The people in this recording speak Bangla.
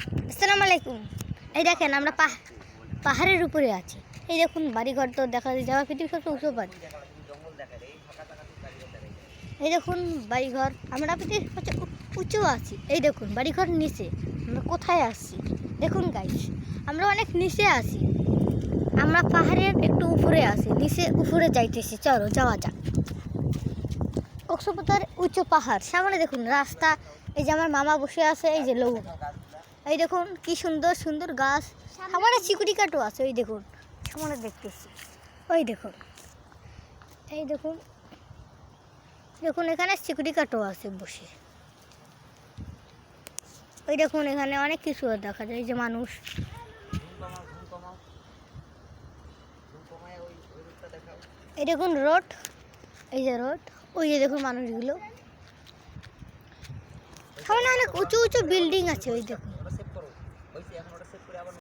আসসালামু আলাইকুম। এই দেখেন আমরা পাহাড়ের উপরে আছি। এই দেখুন বাড়িঘর তো দেখা যাওয়া পৃথিবীর সবচেয়ে উঁচু পাহাড়। এই দেখুন বাড়িঘর, আমরা পৃথিবীর সবচেয়ে উঁচু আছি। এই দেখুন বাড়িঘর নিচে আমরা কোথায় আসছি দেখুন গাইস, আমরা অনেক নিচে আছি। আমরা পাহাড়ের একটু উপরে আছি, নিচে উপরে যাইতেছি, চলো যাওয়া যাক। কক্সবাজার উঁচু পাহাড়, সামনে দেখুন রাস্তা। এই যে আমার মামা বসে আছে, এই যে লোক। এই দেখুন কি সুন্দর সুন্দর গাছ, আমার চিকুটি কাটো আছে। ওই দেখুন সামনে দেখতেছি, ওই দেখুন, এই দেখুন দেখুন এখানে চিকুটি কাটো আছে বসে। ওই দেখুন এখানে অনেক কিছু দেখা যায়। এই যে মানুষ, এই দেখুন রোড, এই যে রোড, ওই যে দেখুন মানুষগুলো। সামনে অনেক উঁচু উঁচু বিল্ডিং আছে, ওই দেখুন।